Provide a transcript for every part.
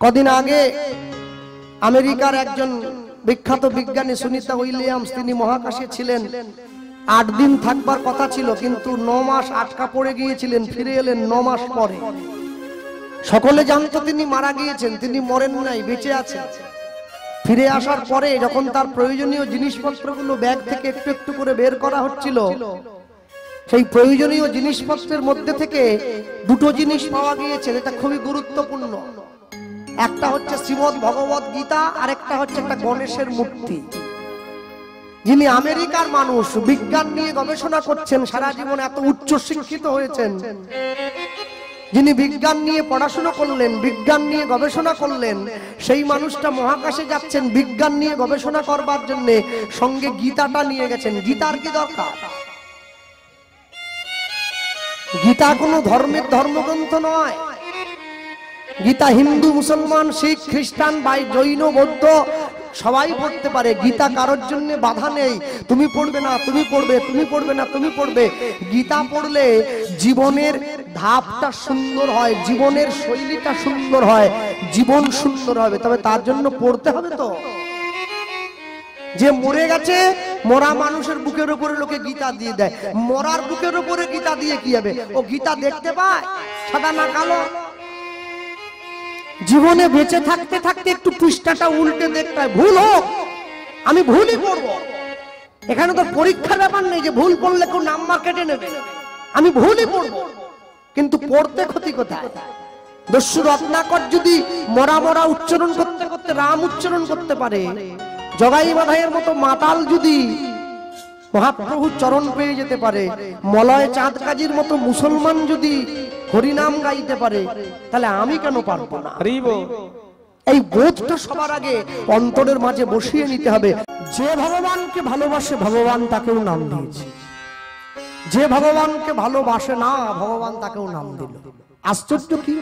কদিন আগে আমেরিকার একজন বিখ্যাত বিজ্ঞানী সুনিতা উইলিয়ামস, তিনি মহাকাশে ছিলেন। 8 দিন থাকবার কথা ছিল, কিন্তু 9 মাস আটকা পড়ে গিয়েছিলেন। ফিরে এলেন 9 মাস পরে। সকলে জানতো তিনি মারা গিয়েছেন, তিনি মরেন নাই, বেঁচে আছেন। ফিরে আসার পরে যখন তার প্রয়োজনীয় জিনিসপত্রগুলো ব্যাগ থেকে একটু একটু করে বের করা হচ্ছিল, সেই প্রয়োজনীয় জিনিসপত্রের মধ্যে থেকে 2টো জিনিস পাওয়া গিয়েছে, এটা খুবই গুরুত্বপূর্ণ। একটা হচ্ছে শ্রীমদ্ ভগবত গীতা, আর একটা হচ্ছে একটা গণেশের মূর্তি। যিনি আমেরিকার মানুষ, বিজ্ঞান নিয়ে গবেষণা করছেন, সারা জীবন এত উচ্চ শিক্ষিত হয়েছেন, যিনি বিজ্ঞান নিয়ে পড়াশোনা করলেন, বিজ্ঞান নিয়ে গবেষণা করলেন, সেই মানুষটা মহাকাশে যাচ্ছেন বিজ্ঞান নিয়ে গবেষণা করবার জন্য, সঙ্গে গীতাটা নিয়ে গেছেন। গীতার কি দরকার? গীতা কোনো ধর্মের ধর্মগ্রন্থ নয়। গীতা হিন্দু, মুসলমান, শিখ, খ্রিস্টান, জৈন, বৌদ্ধ সবাই পড়তে পারে। গীতা কারোর জন্য বাধা নেই। তুমি পড়বে না, তুমি পড়বে, তুমি পড়বে না, তুমি পড়বে। গীতা পড়লে জীবনের ধাপটা সুন্দর হয়, জীবনের শৈলীটা সুন্দর হয়, জীবন সুন্দর হবে। তবে তার জন্য পড়তে হবে তো। যে মরে গেছে, মরা মানুষের বুকের উপরে লোকে গীতা দিয়ে দেয়। মরার বুকের উপরে গীতা দিয়ে কি হবে? ও গীতা দেখতে পায়, সাদা না কালো। জীবনে বেঁচে থাকতে থাকতে একটু পৃষ্ঠাটা উল্টে দেখতে হয়। ভুল হোক, আমি ভুলই পড়বো। এখানে তো পরীক্ষার ব্যাপার নেই যে ভুল করলে কেউ নাম্বার কেটে নেবে। আমি ভুলই পড়বো, কিন্তু পড়তে ক্ষতি কোথায়? দস্যু রত্নাকর যদি মরা মরা উচ্চারণ করতে করতে রাম উচ্চারণ করতে পারে, জগাই মাধাইয়ের মতো মাতাল যদি মহাপ্রভুর চরণ পেয়ে যেতে পারে, মলয় চাঁদ কাজীর মতো মুসলমান যদি হরিনাম গাইতে পারে, তাহলে আমি কেন পারবো না? এই বোধটা সবার আগে অন্তরের মাঝে বসিয়ে নিতে হবে। যে ভগবানকে ভালোবাসে, ভগবান তাকেও নাম দিয়েছে। যে ভগবানকে ভালোবাসে না, ভগবান তাকেও নাম দিল। আশ্চর্য কি?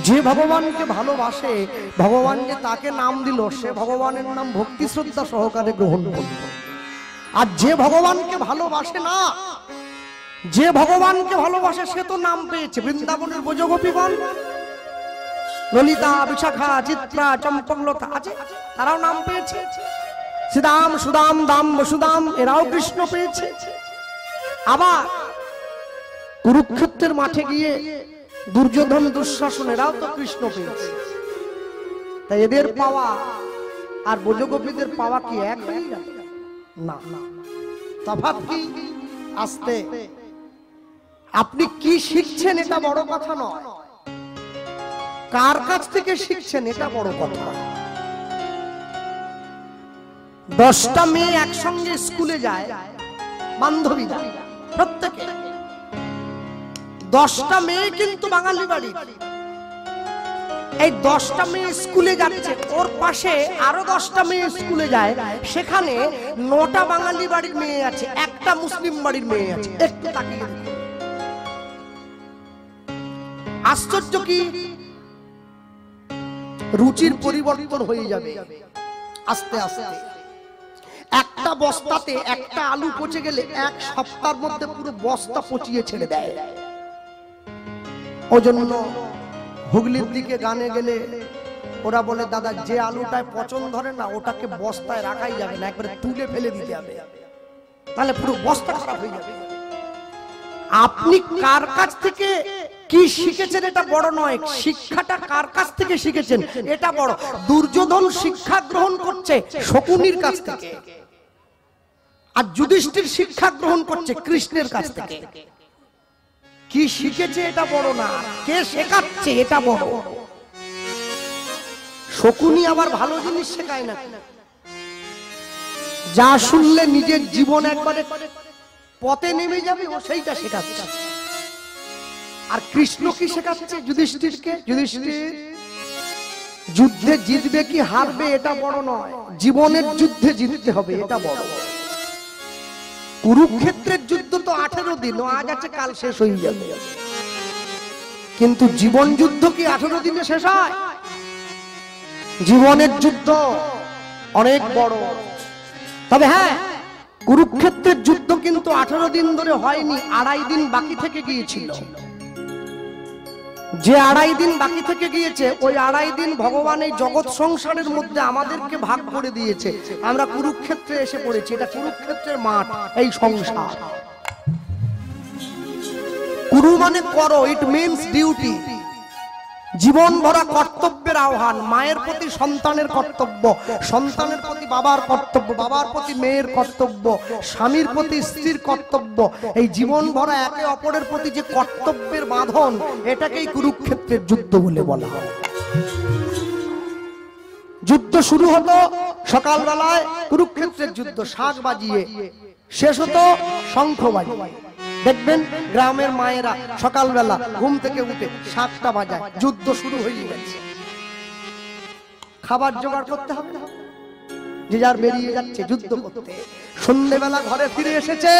যে ভগবানকে ভালোবাসে, ভগবান যে তাকে নাম দিল, সে ভগবানের নাম ভক্তি শ্রদ্ধা সহকারে গ্রহণ করল। আর যে ভগবানকে ভালোবাসে না, যে ভগবানকে ভালোবাসে, সে তো নাম পেয়েছে। বৃন্দাবনের ব্রজগোপীগণ, ললিতা, বিশাখা, চিত্রা, চম্পকলতা আছে, তারাও নাম পেয়েছে। শ্রীদাম, সুদাম, দাম, বসুদাম, এরাও কৃষ্ণ পেয়েছে। আবার কুরুক্ষেত্রের মাঠে গিয়ে দুর্যোধন, দুঃশাসন, এরাও তো কৃষ্ণ পেয়েছে। তাই এদের পাওয়া আর ব্রজগোপীদের পাওয়া কি এক হয়ে যাবে? না, তফাৎ কি? আস্তে। আপনি কি শিখছেন এটা বড় কথা নয়, কার কাছ থেকে শিখছেন এটা বড় কথা। 10টা মেয়ে একসঙ্গে স্কুলে যায়, বান্ধবীরা প্রত্যেকে। 10টা মেয়ে কিন্তু বাঙালি বাড়ি। এই 10টা মেয়ে স্কুলে যাচ্ছে, ওর পাশে আরো 10টা মেয়ে স্কুলে যায়, সেখানে 9টা বাঙালি বাড়ির মেয়ে আছে, একটা মুসলিম বাড়ির মেয়ে আছে। একটু তাকিয়ে দেখুন, আশ্চর্য কি? রুচির পরিবর্তন হয়ে যাবে আস্তে আস্তে। একটা বস্তাতে একটা আলু পচে গেলে 1 সপ্তাহের মধ্যে পুরো বস্তা পচিয়ে ছেড়ে দেয়। ওজন্য হুগলির দিকে গানে গেলে ওরা বলে, দাদা যে আলুটায় পচন ধরে না, ওটাকে বস্তায় রাখাই যাবে না, একবারে তুলে ফেলে দিতে হবে, তাহলে পুরো বস্তা খারাপ হয়ে যাবে। আপনি কার কাছ থেকে কি শিখেছেন এটা বড় নয়, শিক্ষাটা কার কাছ থেকে শিখেছেন এটা বড়। দুর্যোধন শিক্ষা গ্রহণ করছে শকুনির কাছ থেকে, আর যুধিষ্ঠির শিক্ষা গ্রহণ করছে কৃষ্ণের কাছ থেকে। কি শিখেছে এটা বড় না, কে শেখাচ্ছে এটা বড়। শকুনি আবার ভালো জিনিস শেখায় না, যা শুনলে নিজের জীবন একবারে পথে নেমে যাবে, ও সেইটা শেখাচ্ছে। আর কৃষ্ণ কি শেখাচ্ছে যুধিষ্ঠিরকে? যুধিষ্ঠির যুদ্ধে জিতবে কি হারবে এটা বড় নয়, জীবনের যুদ্ধে জিততে হবে এটা বড়। কুরুক্ষেত্রের যুদ্ধ তো 18 দিন, আজ আছে কাল শেষ হয়ে যাবে, কিন্তু জীবন যুদ্ধ কি 18 দিনে শেষ হয়? জীবনের যুদ্ধ অনেক বড়। তবে হ্যাঁ, কুরুক্ষেত্রের যুদ্ধ কিন্তু 18 দিন ধরে হয়নি, 2.5 দিন বাকি থেকে গিয়েছিল। যে 2.5 দিন বাকি থেকে গিয়েছে, ওই 2.5 দিন ভগবান এই জগৎ সংসারের মধ্যে আমাদেরকে ভাগ করে দিয়েছে। আমরা কুরুক্ষেত্রে এসে পড়েছি। এটা কুরুক্ষেত্রের মাঠ, এই সংসার। কুরু মানে করো, ইট মিনস ডিউটি। জীবন ভরা কর্তব্যের আহ্বান। মায়ের প্রতি সন্তানের কর্তব্য, সন্তানের প্রতি বাবার কর্তব্য, বাবার প্রতি মেয়ের কর্তব্য, স্বামীর প্রতি স্ত্রীর কর্তব্য। এই জীবন ভরা একে অপরের প্রতি যে কর্তব্যের বাঁধন, এটাকেই কুরুক্ষেত্রের যুদ্ধ বলে বলা হয়। যুদ্ধ শুরু হতো সকালবেলায়, কুরুক্ষেত্রের যুদ্ধ শাঁখ বাজিয়ে, শেষ হতো শঙ্খ বাজিয়ে। দেখবেন গ্রামের মায়েরা সকালবেলা ঘুম থেকে উঠে 7টা বাজায় যুদ্ধ শুরু হয়ে গেছে। খাবার জোগাড় করতে হবে, যে যার বেরিয়ে যাচ্ছে যুদ্ধ করতে। সন্ধ্যেবেলা ঘরে ফিরে এসেছে,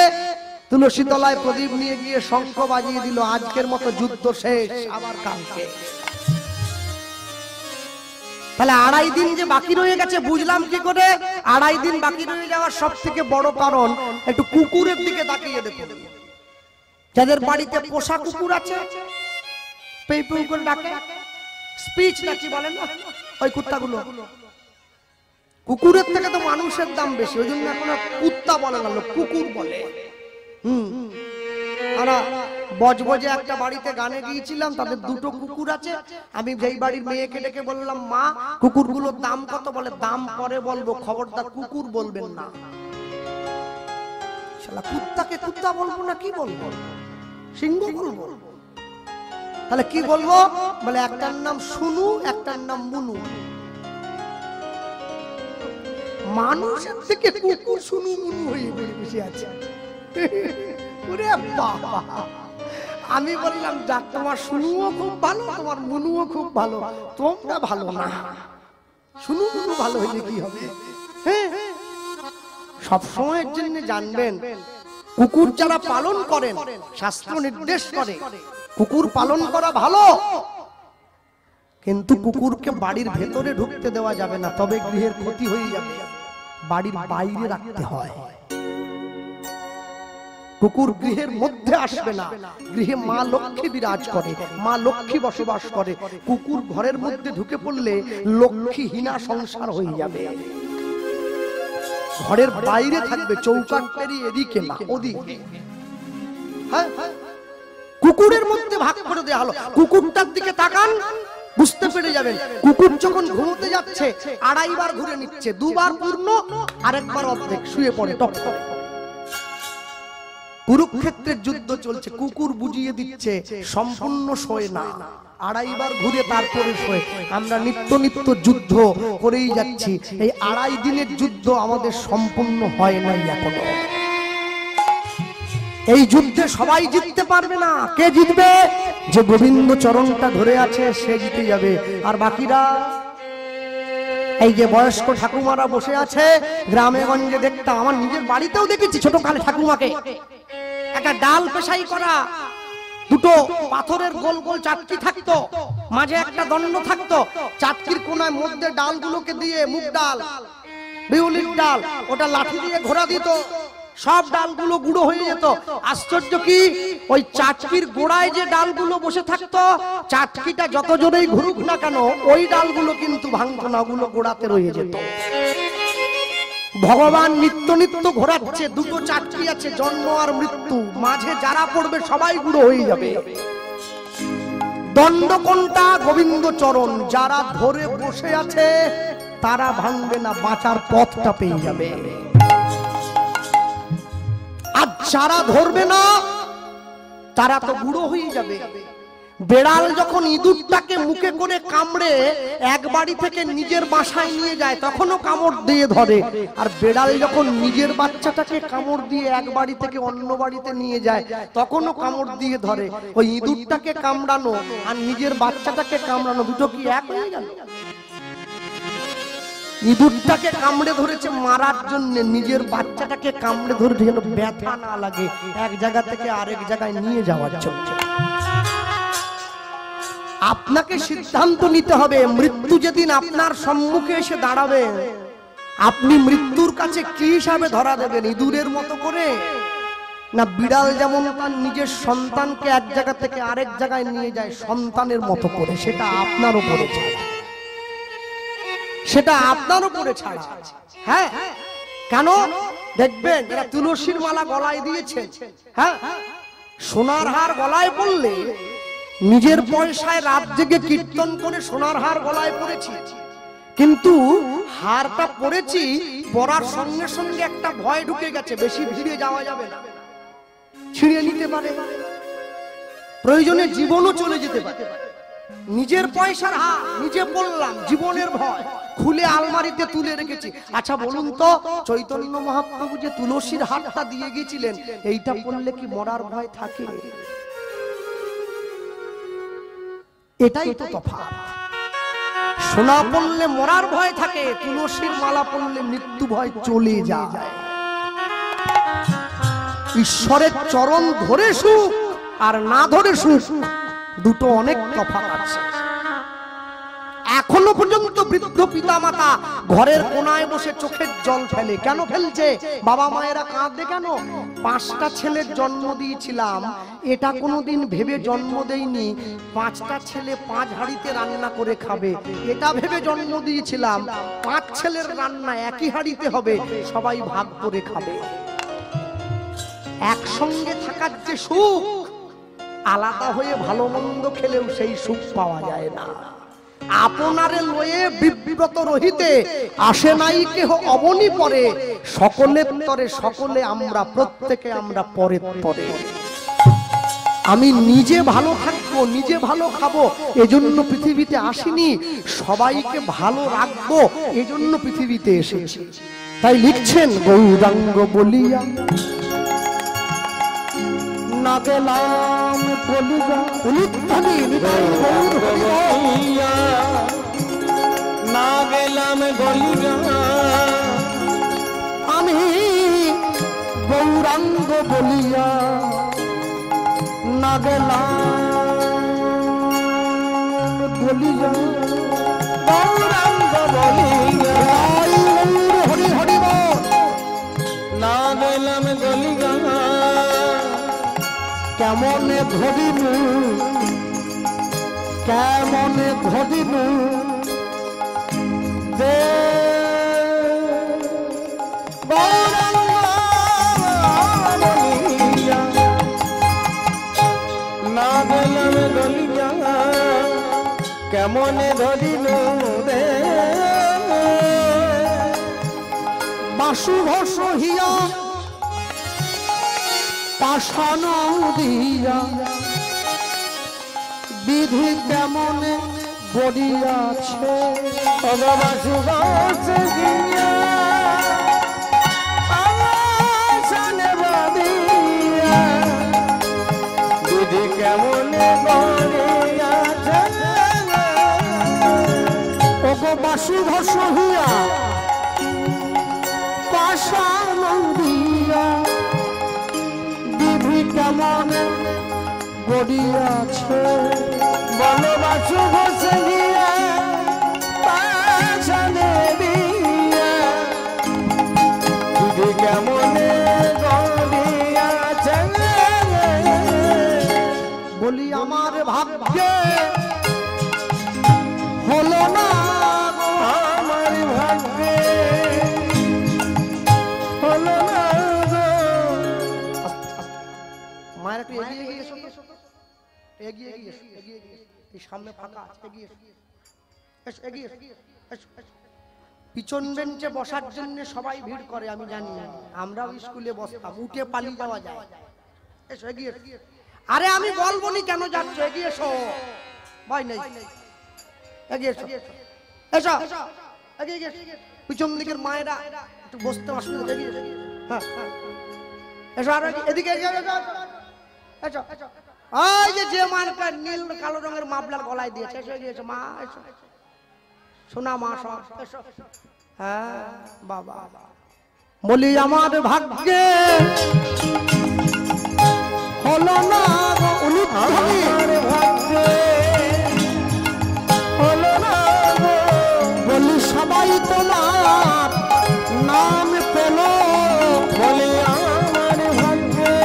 তুলসী তলায় প্রদীপ নিয়ে গিয়ে শঙ্খ বাজিয়ে দিল, আজকের মতো যুদ্ধ শেষ, আবার কালকে। তাহলে 2.5 দিন যে বাকি রয়ে গেছে, বুঝলাম কি করে? 2.5 দিন বাকি রয়ে যাওয়ার সব থেকে বড় কারণ, একটু কুকুরের দিকে তাকিয়ে দেখুন। যাদের বাড়িতে পোষা কুকুর আছে, পেই পেই করে ডাকে, স্পিচ নাকি বলেন না, ওই কুত্তাগুলো। কুকুরের থেকে তো মানুষের দাম বেশি, ওই জন্য এখন কুত্তা বলে না, কুকুর বলে। আমরা বজবজে একটা বাড়িতে গানে গিয়েছিলাম, তাদের 2টো কুকুর আছে। আমি যেই বাড়ির মেয়েকে ডেকে বললাম, মা কুকুরগুলোর দাম কত? বলে দাম পরে বলবো, খবরদার কুকুর বলবেন না। শালা কুত্তাকে কুত্তা বলবো না, কি বলবো? সিংহ বলবো। তাহলে কি বলবো? বলে একটার নাম শুনু, একটার নাম মুনু। মানুষের থেকে কুকুর শুনু মুনু হয়ে বসে আছে। ওরে বাবা! আমি বললাম, যাক, তোমার শুনুও খুব ভালো, তোমার মুনুও খুব ভালো, তোমরা ভালো না। শুনু মুনু ভালো হইলে কি হবে? সব সময়ের জন্য জানবেন, কুকুর যারা পালন করেন, শাস্ত্র নির্দেশ করে কুকুর পালন করা ভালো, কিন্তু কুকুরকে বাড়ির ভেতরে ঢুকতে দেওয়া যাবে না, তবে গৃহের ক্ষতি হয়ে যাবে। বাড়ির বাইরে রাখতে হয়। কুকুর গৃহের মধ্যে আসবে না। গৃহে মা লক্ষ্মী বিরাজ করে, মা লক্ষ্মী বসবাস করে। কুকুর ঘরের মধ্যে ঢুকে পড়লে লক্ষ্মীহীনা সংসার হয়ে যাবে। ঘরের বাইরে থাকবে, চৌকাঠ পেরিয়ে এদিকে না ওদিকে। কুকুরের মধ্যে ভাগ করে দেওয়া হলো। কুকুরটার দিকে তাকান, বুঝতে পেরে যাবেন। কুকুর যখন ঘুমোতে যাচ্ছে, 2.5 বার ঘুরে নিচ্ছে, 2 বার পূর্ণ, আরেকবার অর্ধেক, শুয়ে পড়ে টপ টপ। কুরুক্ষেত্রের যুদ্ধ চলছে, কুকুর বুঝিয়ে দিচ্ছে সম্পূর্ণ শোয় না, 2.5 বার ঘুরে তারপরে শোয়। আমরা নিত্য নিত্য যুদ্ধ করেই যাচ্ছি। এই 2.5 দিনের যুদ্ধ আমাদের সম্পূর্ণ হয় নাই এখনো। এই যুদ্ধে সবাই জিততে পারবে না। কে জিতবে? যে গোবিন্দ চরণটা ধরে আছে, সে জিতে যাবে। আর বাকিরা, এই যে বয়স্ক ঠাকুমারা বসে আছে, গ্রামে গঞ্জে দেখতাম, আমার নিজের বাড়িতেও দেখেছি ছোটকালে ঠাকুমাকে, একটা ডাল পেশাই করা, 2টো পাথরের গোল গোল চাটকি থাকতো, মাঝে একটা দণ্ড থাকতো, চাটকির কোনায় মধ্যে ডালগুলোকে দিয়ে, মুগ ডাল, বিউলির ডাল, ওটা লাঠি দিয়ে ঘোরা দিত, সব ডালগুলো গুঁড়ো হয়ে যেত। আশ্চর্য কি, ওই চাটকির গোড়ায় যে ডালগুলো বসে থাকতো, চাটকিটা যত জোরেই ঘুরুক না কেন, ওই ডালগুলো কিন্তু ভাঙতো না, ওগুলো গোড়াতে রয়ে যেত। ভগবান নিত্য নিত্য ঘোরাচ্ছে, 2টো চাটকি আছে, জন্ম আর মৃত্যু, মাঝে যারা পড়বে সবাই গুঁড়ো হয়ে যাবে। দণ্ড কোনটা? গোবিন্দ চরণ। যারা ধরে বসে আছে তারা ভাঙবে না, বাঁচার পথটা পেয়ে যাবে। আর যারা ধরবে না তারা তো গুঁড়ো হয়ে যাবে। বেড়াল যখন ইঁদুরটাকে মুখে করে কামড়ে এক বাড়ি থেকে নিজের বাসায় নিয়ে যায়, তখনও কামড় দিয়ে ধরে। আর বেড়াল যখন নিজের বাচ্চাটাকে কামড় দিয়ে এক বাড়ি থেকে অন্য বাড়িতে নিয়ে যায়, তখনও কামড় দিয়ে ধরে। ওই ইঁদুরটাকে কামড়ানো আর নিজের বাচ্চাটাকে কামড়ানো, দুটো কি এক হয়ে গেল? ইঁদুরটাকে কামড়ে ধরেছে মারার জন্য, নিজের বাচ্চাটাকে কামড়ে ধরেছে যেন ব্যথা না লাগে, এক জায়গা থেকে আরেক জায়গায় নিয়ে যাওয়ার জন্য। আপনাকে সিদ্ধান্ত নিতে হবে, মৃত্যু যেদিন আপনার সম্মুখে এসে দাঁড়াবে, আপনি মৃত্যুর কাছে কি হিসাবে ধরা দেবেন? ইঁদুরের মতো করে, না বিড়াল যেমন তার নিজের সন্তানকে এক জায়গা থেকে আরেক জায়গায় নিয়ে যায় সন্তানের মতো করে, সেটা আপনার উপরে ছাড়া, সেটা আপনার উপরে ছাড়া। হ্যাঁ, কেন দেখবেন এরা তুলসীর মালা গলায় দিয়েছে, হ্যাঁ, সোনার হার গলায় পড়লে নিজের পয়সায় রাত জেগে কীর্তন করে সোনার হার গলায় পড়েছি, কিন্তু হারটা পড়েছি পরার সঙ্গে সঙ্গে একটা ভয় ঢুকে গেছে, বেশি ভিড়ে যাওয়া যাবে না, ছিঁড়ে নিতে পারে, প্রয়োজনে জীবনও চলে যেতে পারে। নিজের পয়সার হার নিজে পড়লাম, জীবনের ভয়, খুলে আলমারিতে তুলে রেখেছি। আচ্ছা বলুন তো, চৈতন্য মহাপ্রভু যে তুলসীর হারটা দিয়ে গিয়েছিলেন, এইটা পড়লে কি মরার ভয় থাকে? এটাই তো তফাৎ। সোনা পড়লে মরার ভয় থাকে, তুলসীর মালা পড়লে মৃত্যু ভয় চলে যায়। ঈশ্বরের চরণ ধরে সুখ আর না ধরে সুখ, দুটো অনেক তফাৎ আছে। এখনো পর্যন্ত বৃদ্ধ পিতামাতা ঘরের কোনায় বসে চোখের জল ফেলে। কেন ফেলছে? বাবা মায়েরা কাঁদে কেন? 5টা ছেলের জন্ম দিয়েছিলাম, এটা কোনোদিন ভেবে জন্ম দেইনি 5টা ছেলে 5 হাঁড়িতে রান্না করে খাবে, এটা ভেবে জন্ম দিয়েছিলাম 5 ছেলের রান্না একই হাঁড়িতে হবে, সবাই ভাগ করে খাবে। একসঙ্গে থাকার যে সুখ, আলাদা হয়ে ভালো মন্দ খেলেও সেই সুখ পাওয়া যায় না। আপনারে লয়ে বিব্রত রহিতে আসে নাই কেহ অবনি পরে, সকলের তরে সকলে আমরা, প্রত্যেকে আমরা পরের পরে। আমি নিজে ভালো থাকবো, নিজে ভালো খাবো, এজন্য পৃথিবীতে আসিনি, সবাইকে ভালো রাখবো এজন্য পৃথিবীতে এসেছি। তাই লিখছেন, গৌরাঙ্গ বলিয়া না গেলাম বলিয়া, না গেলাম বলিয়া, আমি গৌরাঙ্গ বলিয়া না গেলাম বলিয়া, গৌরাঙ্গ বলিয়া, হরি হরি বল, না গেলাম বলিয়া, কেমনে ধরিনু কেমনে ধরিনু দে গৌরাঙ্গ বলিয়া, না গেলাম বলিয়া, কেমনে ধরিল রে বাসুভ সহিয়া পাষাণ দিয়া, বিধি কেমনে বলিয়াছে, বিধি কেমনে বলিয়াছে, ওগো বাসুভ সহিয়া পাষাণ দিয়া, বিধি কেমনে বলিয়াছে, বনবাসু বসে গিয়া পাছানে দিয়া, বিধি কেমনে বলিয়াছে, বলি আমার ভাগ্যে হলো না, আমার ভাগ্যে হলো না গো। মায়ের একটু এগিয়ে এগিয়ে এসো, এগিয়ে এগিয়ে এসো, এগিয়ে এগিয়ে এসো, এই সামনে ফাঁকা আছে, এগিয়ে এসো, এসো এগিয়ে এসো, এসো এসো। পিছন বেঞ্চে বসার জন্য সবাই ভিড় করে আমি জানি, আমরাও স্কুলে বসতাম, উঠে পালিয়ে যাওয়া যায়। এসো এগিয়ে এসো। আরে আমি বলবো নি কেন যাচ্ছ, এগিয়ে এসো, ভয় নেই, এগিয়ে এসো, এসো এগিয়ে এগিয়ে এসো। পিছন দিকের মায়েরা একটু বসতে অসুবিধা, এগিয়ে এসো, হ্যাঁ এসো, আর এদিকে এগিয়ে এসো, এসো এসো। ওই যে মানটা নীল কালো রঙের মাফলার গলায় দিয়েছে, এসো এগিয়ে এসো, মা এসো, শোনা মা সব এসো, হ্যাঁ বাবা। বলি আমার ভাগ্যে হলো না গো উলুধ্বনি, আমার ভাগ্যে হলো না গো, বলি সবাই তোমার নাম পেল, বলে আমার ভাগ্যে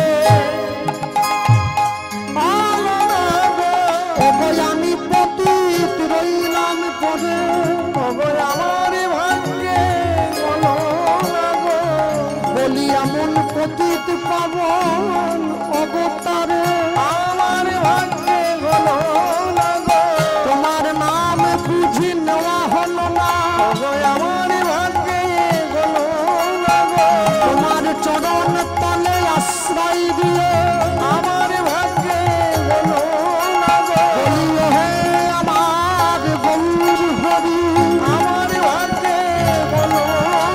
ওগো আমার ভাগ্যে হলো না গো বলি এমন পতিত পাবন অবতারে আমার ভাগ্যে হলো না গো তোমার নাম বুঝি নেওয়া হলো না ওগো আমার ভাগ্যে হলো না গো তোমার চরণ তলে আশ্রয় দিয়ে আমার ভাগ্যে হলো না গো বলি হে আমার বন্ধু হরি আমার ভাগ্যে হলো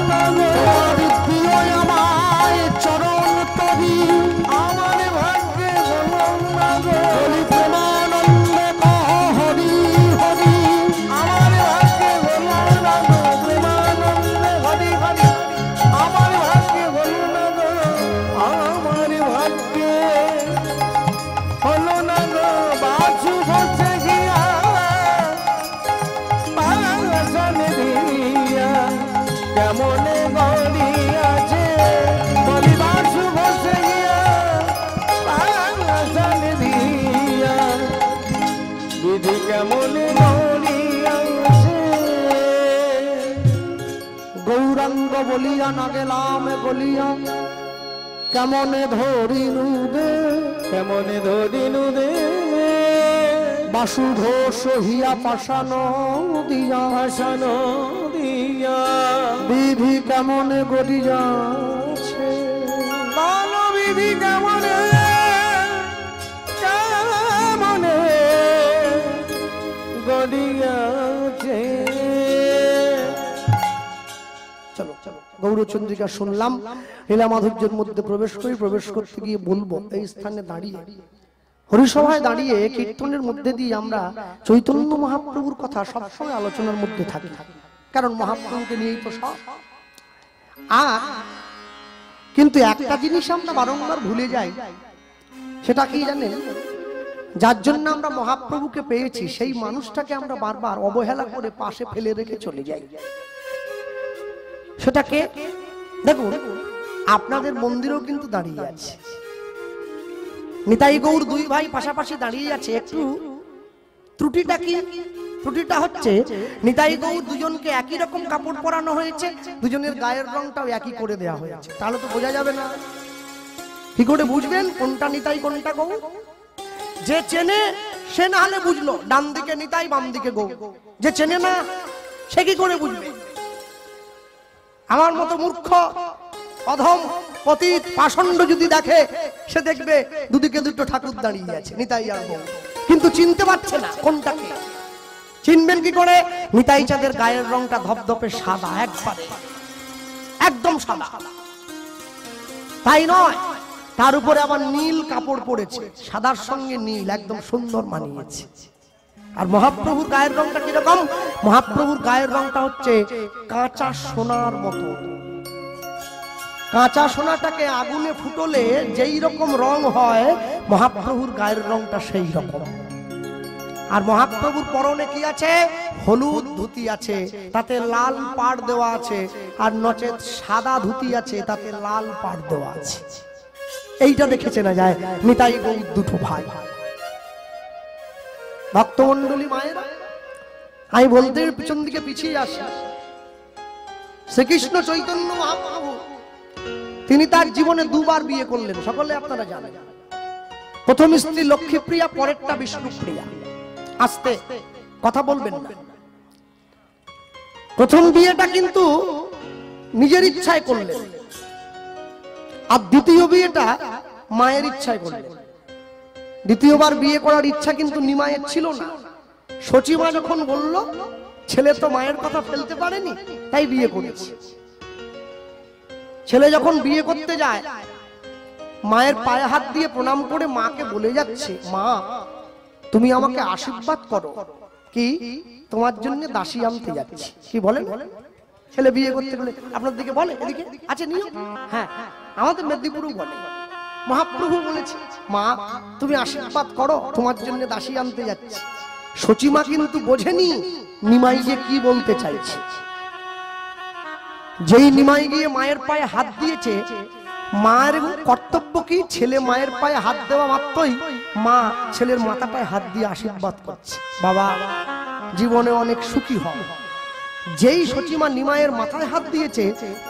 না গো তোমার প্রিয় আমায় চরণ তরি আমার ভাগ্যে হলো না গো বলি প্রেমানন্দে কহ হরি হরি আমার ভাগ্যে হলো না গো প্রেমানন্দে হরি হরি আমার ভাগ্যে হলো না গো আমার ভাগ্যে হলো না গো বাছু বসে গিয়া বাসনে দিয়া কেমনে গড়িয়াছে বলি বাছু বসে গিয়া বাসনে দিয়া বিধি কেমনে গড়িয়াছে গৌরাঙ্গ বলিয়া না গেলাম বলিয়া কেমনে ধরিনু দে কেমনে ধরিনু দে বাসুধ সহিয়া পাশান দিয়া ভাসানো দিয়া বিধি কেমনে গড়িয়াছে বিধি কেমনে কেমনে গড়িয়াছে চলো চলো গৌরচন্দ্রিকা শুনলাম, লীলা মাধুর্যের মধ্যে প্রবেশ করি। প্রবেশ করতে গিয়ে বলবো এই স্থানে দাঁড়িয়ে হরিসভায় দাঁড়িয়ে কীর্তনের মধ্যে দিয়ে আমরা চৈতন্য মহাপ্রভুর কথা সবসময় আলোচনার মধ্যে থাকি, কারণ মহাপ্রভুকে নিয়েই তো সব। আর কিন্তু একটা জিনিস আমরা বারংবার ভুলে যাই, সেটা কি জানেন? যার জন্য আমরা মহাপ্রভুকে পেয়েছি সেই মানুষটাকে আমরা বারবার অবহেলা করে পাশে ফেলে রেখে চলে যাই। সেটাকে দেখুন, আপনাদের মন্দিরেও কিন্তু দাঁড়িয়ে আছে নিতাই গৌর দুই ভাই পাশাপাশি দাঁড়িয়ে আছে। একটু ত্রুটিটা কি? ত্রুটিটা হচ্ছে নিতাই গৌর দুজনকে একই রকম কাপড় পরানো হয়েছে, দুজনের গায়ের রংটাও একই করে দেওয়া হয়েছে। তাহলে তো বোঝা যাবে না। কি করে বুঝবেন কোনটা নিতাই কোনটা গৌর? যে চেনে সে না হলে বুঝলো ডান দিকে নিতাই বাম দিকে গৌর। যে চেনে না সে কি করে বুঝবে? আমার মতো মূর্খ অধম পতিত পাষণ্ড যদি দেখে, সে দেখবে দুদিকে দুটো ঠাকুর দাঁড়িয়ে আছে, নিতাই আর গৌর, কিন্তু চিনতে পারছে না কোনটাকে। চিনবেন কি করে? নিতাই চাঁদের গায়ের রংটা ধপধপে সাদা, একবারে একদম সাদা। তাই নয়, তার উপরে আবার নীল কাপড় পরেছে, সাদার সঙ্গে নীল একদম সুন্দর মানিয়েছে। আর মহাপ্রভুর গায়ের রংটা কিরকম? মহাপ্রভুর গায়ের রংটা হচ্ছে কাঁচা সোনার মতো। কাঁচা সোনাটাকে আগুনে ফুটলে যেই রকম রং হয়, মহাপ্রভুর গায়ের রংটা সেই রকম। আর মহাপ্রভুর পরনে কি আছে? হলুদ ধুতি আছে, তাতে লাল পাড় দেওয়া আছে, আর নচেত সাদা ধুতি আছে, তাতে লাল পাড় দেওয়া আছে। এইটা দেখে চেনা যায় নিতাই গৌর দুটো ভাই। ভক্তমন্ডলী মায়েরা, আমি বলতে পিছন দিকে পিছিয়ে আসি। শ্রীকৃষ্ণ চৈতন্য মহাপ্রভু তিনি তার জীবনে দুবার বিয়ে করলেন, সকলে আপনারা জানেন। প্রথম স্ত্রী লক্ষ্মীপ্রিয়া, পরেরটা বিষ্ণুপ্রিয়া। আস্তে কথা বলবেন না। প্রথম বিয়েটা কিন্তু নিজের ইচ্ছায় করলেন, আর দ্বিতীয় বিয়েটা মায়ের ইচ্ছায় করলেন। দ্বিতীয়বার বিয়ে করার ইচ্ছা কিন্তু নিমায়ের ছিল না। সচিমা যখন বলল ছেলে তো মায়ের কথা ফেলতে পারেনি, তাই বিয়ে করেছে। ছেলে যখন বিয়ে করতে যায়, মায়ের পায়ে হাত দিয়ে প্রণাম করে মাকে বলে যাচ্ছে, মা তুমি আমাকে আশীর্বাদ করো, কি তোমার জন্য দাসী আনতে যাচ্ছি। কি বলেন? ছেলে বিয়ে করতে গেলে আপনার দিকে বলে, এদিকে আছে নিয়ম। হ্যাঁ, আমাদের মেদিনীপুরেও বলে। মহাপ্রভু বলেছে, মা তুমি আশীর্বাদ করো, তোমার জন্য দাসী আনতে যাচ্ছি। সচিমা কিন্তু বোঝেনি নিমাই যে কি বলতে চাইছে। যেই নিমাই গিয়ে মায়ের পায়ে হাত দিয়েছে, মায়ের কর্তব্য কি? ছেলে মায়ের পায়ে হাত দেওয়া মাত্রই মা ছেলের মাথাটায় হাত দিয়ে আশীর্বাদ করছে, বাবা জীবনে অনেক সুখী হও, যেই সচিমা নিমায়ের মাথায় হাত দিয়েছে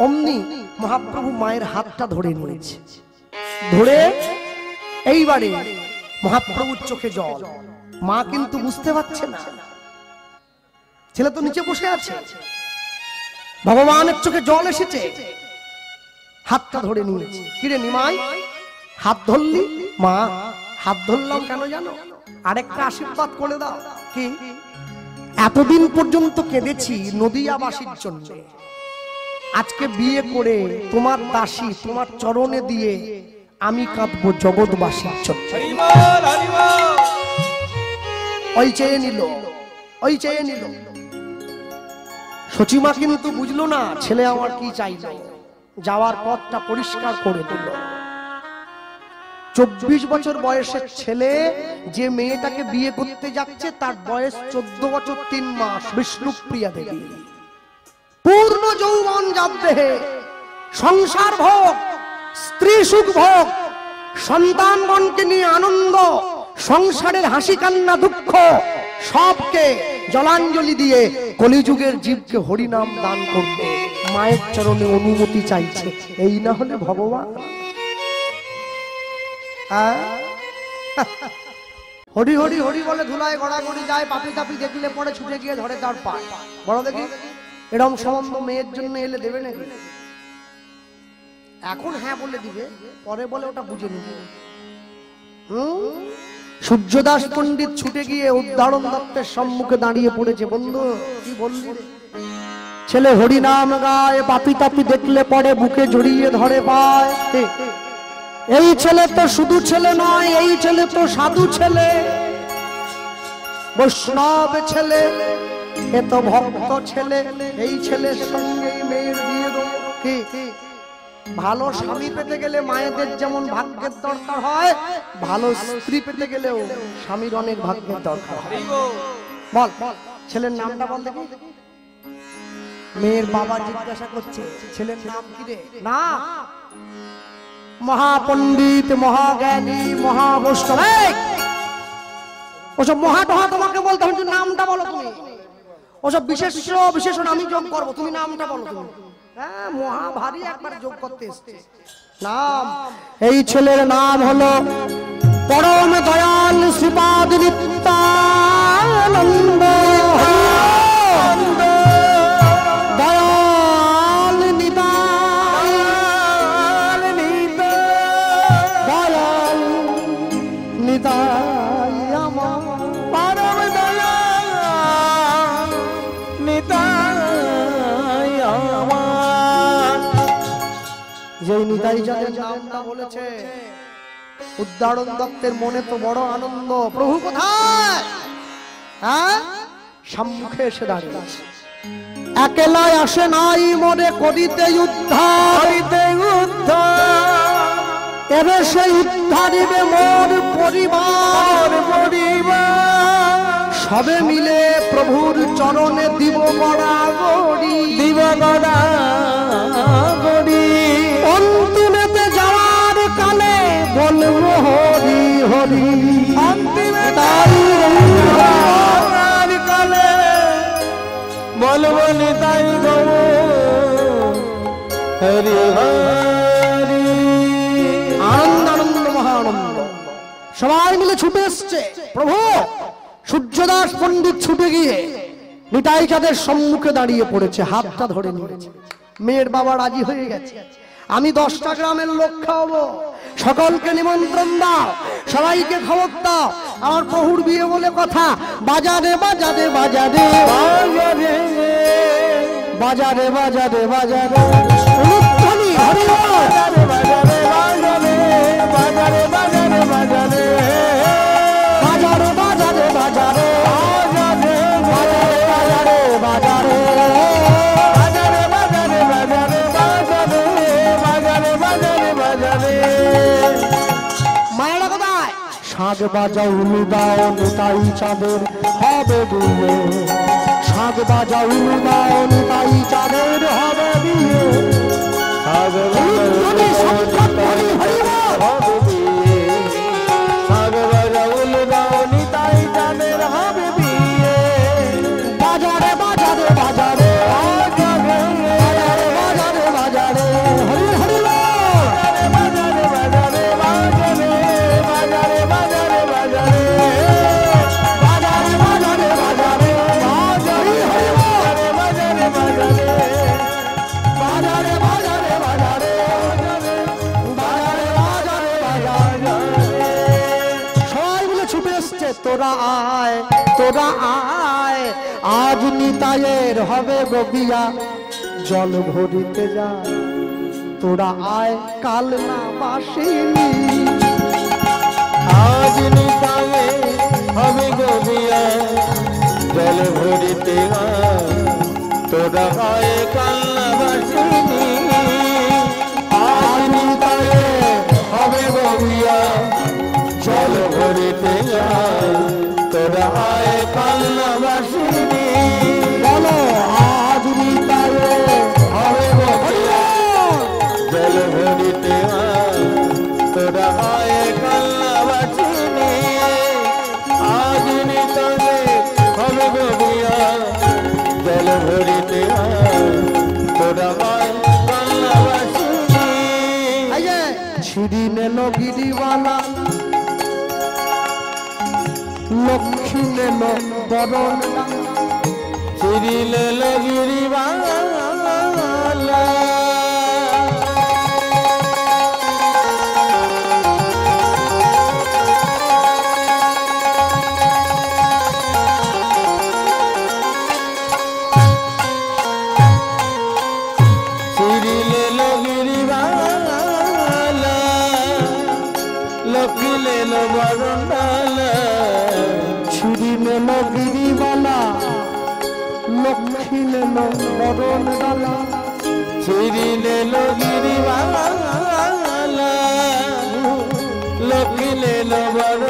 অমনি মহাপ্রভু মায়ের হাতটা ধরে নিয়েছে। ধরে এইবারে মহাপ্রভুর চোখে জল। মা কিন্তু বুঝতে পারছে না, ছেলে তো নিচে বসে আছে, ভগবানের চোখে জল এসেছে, হাতটা ধরে নিয়েছে। কিরে নিমাই, হাত ধরলি? মা, হাত ধরলাম কেন জানো? আরেকটা আশীর্বাদ করে দাও। কি? এতদিন পর্যন্ত কেঁদেছি নদিয়াবাসীর জন্য, আজকে বিয়ে করে তোমার দাসী তোমার চরণে দিয়ে আমি কাঁদবো জগৎবাসীর জন্য। ওই চেয়ে নিল, ওই চেয়ে নিল। সচিমা কিন্তু বুঝলো না ছেলে আমার কি চাইলো, যাওয়ার পথটা পরিষ্কার করে দিল। 24 বছর বয়সের ছেলে যে মেয়েটাকে বিয়ে করতে যাচ্ছে তার বয়স 14 বছর 3 মাস। বিষ্ণুপ্রিয়া দেবী পূর্ণ যৌবন যার দেহে, সংসার ভোগ, স্ত্রী সুখ ভোগ, সন্তানগণকে নিয়ে আনন্দ, সংসারের হাসি কান্না দুঃখ সবকে জলাঞ্জলি দিয়ে কলিযুগের জীবকে হরিনাম দান করবে। মায়ের চরণে অনুমতি চাইছে। এই না হলে ভগবান হরি হরি হরি বলে ধুলায় গড়াগড়ি যায়, পাপি তাপি দেখলে পরে ছুটে গিয়ে ধরে তার পায়। বড় দেখি এরকম সম্বন্ধ মেয়ের জন্য এলে দেবে নাকি? এখন হ্যাঁ বলে দিবে, পরে বলে ওটা বুঝে নিবে। সূর্যদাস পণ্ডিত ছুটে গিয়ে উদ্ধারণ দত্তের সম্মুখে দাঁড়িয়ে পড়েছে। বন্ধু কি বললি? ছেলে হরিনাম গায়, পাপি তাপি দেখলে পরে বুকে জড়িয়ে ধরে পায়। এই ছেলে তো শুধু ছেলে নয়, এই ছেলে তো সাধু ছেলে, বৈষ্ণব ছেলে, এ তো ভক্ত ছেলে। এই ছেলের সঙ্গে মেয়ের বিয়ে দেবো। কি ভালো স্বামী পেতে গেলে মায়েদের যেমন ভাগ্যের দরকার হয়, ভালো স্ত্রী পেতে গেলেও স্বামীর অনেক ভাগ্যের দরকার হয়। বল ছেলের নামটা বল দেখি। মেয়ের বাবা জিজ্ঞাসা করছে ছেলের নাম কি রে? না, মহাপণ্ডিত, মহাজ্ঞানী, মহাবৈষ্ণব। ওসব মহাটহা তোমাকে বলতে হবে, নামটা বলো তুমি। ওসব বিশেষ বিশেষণ আমি যোগ করবো, তুমি নামটা বলো তুমি। হ্যাঁ, মহা ভারী একবার যোগ করতে এসছে। নাম, এই ছেলের নাম হলো পরম দয়াল শ্রীপাদ নিত্যানন্দ। নিতাই যাদের নামটা বলেছে, উদ্ধারণ দত্তের মনে তো বড় আনন্দ। প্রভু কোথায়? হ্যাঁ, সম্মুখে এসে দাঁড়িয়ে। একলাই আসে নাই মনে করিতে উদ্ধার, এবে সেই উদ্ধারিবে মোর পরিবার। সবে মিলে প্রভুর চরণে দিব গড়াগড়ি, দিব গড়াগড়ি। অন্তিমেতে যাওয়ার কালে বলবো হরি হরি। অন্তিমেতে যাওয়ার কালে বলবো নিতাই গৌর হরি হরি। আনন্দ আনন্দ মহানন্দ। সবাই মিলে ছুটে এসছে। প্রভু সূর্যদাস পণ্ডিত ছুটে গিয়ে নিতাই চাঁদের সম্মুখে দাঁড়িয়ে পড়েছে, হাতটা ধরে নিয়েছে। মেয়ের বাবা রাজি হয়ে গেছে। আমি 10টা গ্রামের লোক খাওয়াবো, সকলকে নিমন্ত্রণ দাও, সবাইকে খবর দাও, আমার প্রভুর বিয়ে বলে কথা। বাজারে বাজারে বাজারে বাজারে বাজারে বাজারে বাজারে অনুষ্ঠানী হরি বাজারে বাজারে বাজারে বাজারে বাজারে বাজারে বাজারে বাজারে বাজারে বাজারে মায়েরা কোথায়? শাঁখ বাজাও উলুদাও নিতাই চাঁদের হবে বিয়ে, শাঁখ বাজাও উলুদাও নিতাই চাঁদের হবে বিয়ে। বাজারে বাজারে বাজারে তোরা আয় তোরা আয়, আজ নিতাইয়ের হবে গবিয়া জল ভরিতে যায়, তোরা আয় কাল না বাসিনি। আজ নিতায়ে হবে গবিয়া জল ভরিতে আয়, তোরা আয় কান্না বাসিনি। আজ নিতায়ে হবে গবিয়া জল ভরিতে আয়, তোরা আয় কান্না বাসিনি। বলো আজ নিতাইয়ে হবে গবিয়া জল ভরিতে আয়, তোরা আয় কান্না বাসিনি। আজ নিতায়ে হবে গবিয়া জল ভরিতে আয়, তোরা আয় কান্না বাসিনি। ছিড়ি নেল গিরিবালা লক্ষ্মী নেল বরণ, চিরিলে গিরিবালা চিরিলে গিরিবালা লক্ষ্মীলে বরণালা। ছিড়ি নেল গিরিবালা লক্ষ্মী নেল বরণ ডালা, চিরিলে গিরিবালা লক্ষ্মীলে বরণালা।